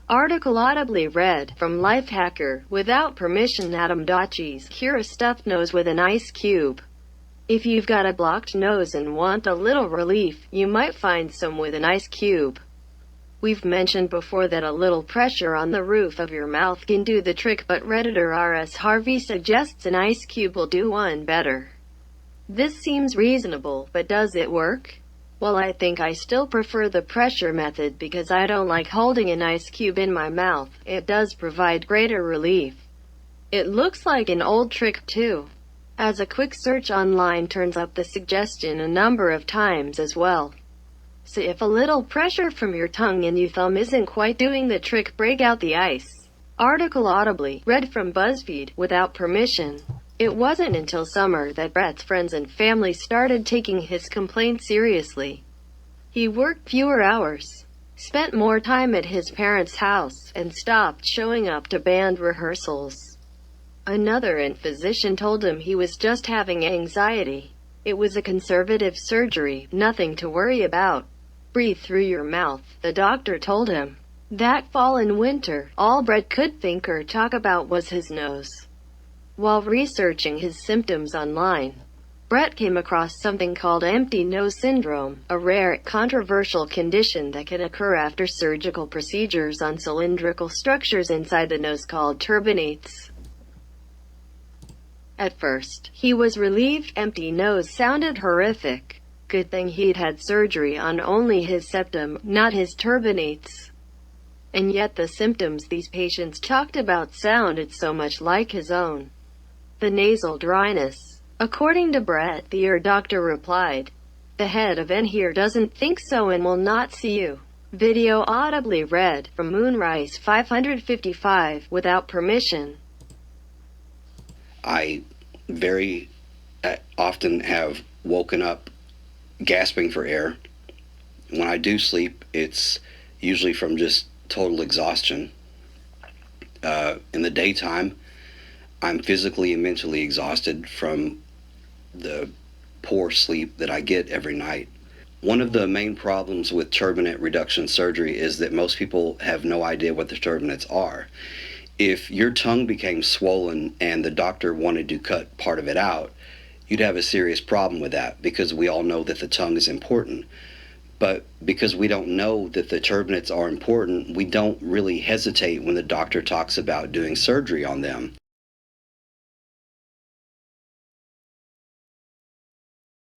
Article audibly read from LifeHacker. Without permission, Adam Dachi's cure a stuffed nose with an ice cube. If you've got a blocked nose and want a little relief, you might find some with an ice cube. We've mentioned before that a little pressure on the roof of your mouth can do the trick, but Redditor R.S. Harvey suggests an ice cube will do one better. This seems reasonable, but does it work? Well, I think I still prefer the pressure method because I don't like holding an ice cube in my mouth. It does provide greater relief. It looks like an old trick too, as a quick search online turns up the suggestion a number of times as well. So if a little pressure from your tongue and your thumb isn't quite doing the trick, break out the ice. Article audibly read from BuzzFeed. Without permission. It wasn't until summer that Brett's friends and family started taking his complaint seriously. He worked fewer hours, spent more time at his parents' house, and stopped showing up to band rehearsals. Another physician told him he was just having anxiety. It was a conservative surgery, nothing to worry about. Breathe through your mouth, the doctor told him. That fall and winter, all Brett could think or talk about was his nose. While researching his symptoms online, Brett came across something called empty nose syndrome, a rare, controversial condition that can occur after surgical procedures on cylindrical structures inside the nose called turbinates. At first, he was relieved. Empty nose sounded horrific. Good thing he'd had surgery on only his septum, not his turbinates. And yet the symptoms these patients talked about sounded so much like his own. The nasal dryness. According to Brett, the ear doctor replied, "The head of N here doesn't think so and will not see you." Video audibly read from Moonrise 555. Without permission. I very often have woken up gasping for air. When I do sleep, it's usually from just total exhaustion. In the daytime, I'm physically and mentally exhausted from the poor sleep that I get every night. One of the main problems with turbinate reduction surgery is that most people have no idea what the turbinates are. If your tongue became swollen and the doctor wanted to cut part of it out, you'd have a serious problem with that, because we all know that the tongue is important. But because we don't know that the turbinates are important, we don't really hesitate when the doctor talks about doing surgery on them.